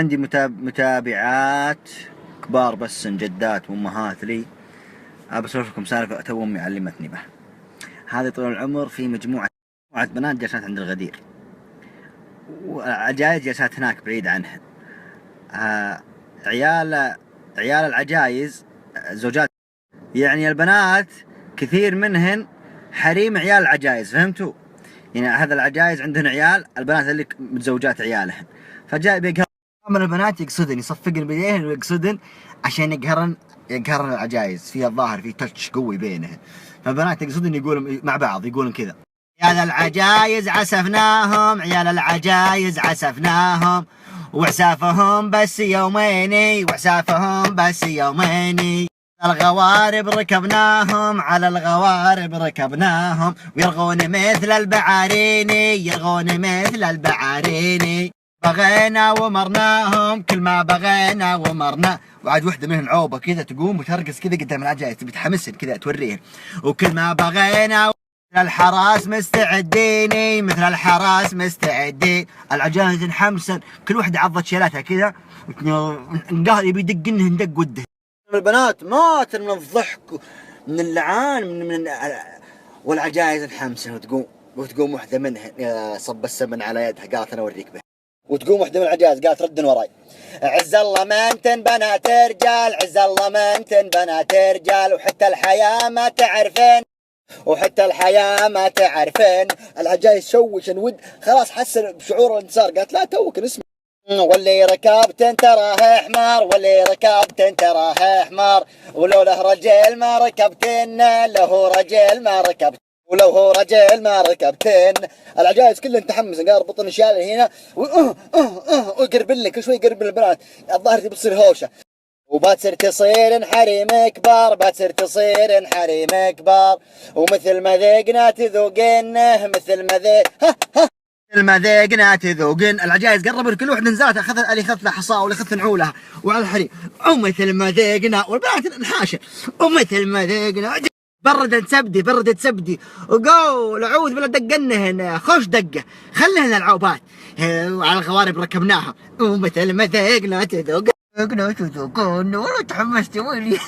عندي متابعات كبار بس جدات وامهات لي. بسولف لكم سالفة تو امي علمتني بها. هذه طول العمر في مجموعة بنات جالسات عند الغدير، وعجايز جالسات هناك بعيد عنها. عيال العجايز زوجات، يعني البنات كثير منهن حريم عيال العجايز، فهمتوا؟ يعني هذا العجايز عندهن عيال، البنات اللي متزوجات عيالهن، فجاء بيقهر من البنات، يقصدن يصفقن بيديهن ويقصدن عشان يقهرن العجايز. فيها الظاهر في تاتش قوي بينهن، فالبنات يقصدن يقولون مع بعض، يقولون كذا: عيال العجايز عسفناهم، عيال العجايز عسفناهم، وعسافهم بس يومين، وعسافهم بس يومين. الغوارب ركبناهم، على الغوارب ركبناهم، ويرغون مثل البعاريني، يرغون مثل البعاريني. بغينا ومرناهم، كل ما بغينا ومرنا. وعاد وحده منهم عوبه كذا تقوم وترقص كذا قدام العجايز، تبي تحمسهم كذا توريهم. وكل ما بغينا مثل الحراس مستعدين، مثل الحراس مستعدين. العجايز انحمسن، كل وحده عضت شيلاتها كذا، قال يبي يدقنهن دق وده. البنات ماتن من الضحك، من اللعان، والعجايز انحمسن. وتقوم وحده منهن صب السمن على يدها، قالت انا اوريك به. وتقوم وحده من العجايز قالت ردن وراي: عز الله ما انتن بنات رجال، عز الله ما انتن بنات رجال، وحتى الحياة ما تعرفين، وحتى الحياة ما تعرفين. العجايز شوش ود، خلاص حسن بشعور الانتصار، قالت لا توك اسمع، واللي ركبتن تراه حمار، واللي ركبتن تراه حمار، ولو له رجل ما ركبتن، له رجل ما ركبتن، ولو هو رجل ما ركبتن. العجايز كلهن تحمس، قال اربطن الشال هنا ويقرب لك كل شوي، يقرب البنات، الظاهر تبي تصير هوشه. وبتصير تصير حريم كبار، بتصير تصير حريم كبار، ومثل ما ذقنا تذوقنه، مثل ما ما ذقنا تذوقن. العجايز قربوا كل واحد نزلت، اخذت له حصاه ولا اخذت نعولها وعلى الحريم، ومثل ما ذقنا، والبنات انحاشه، ومثل ما ذقنا بردت سبدي وقول اعوذ بالله دقنهن خوش دقه، خليهن العوبات وعلى الغوارب ركبناها، ومثل ما ذقنا تذوقن والله تحمست ويلي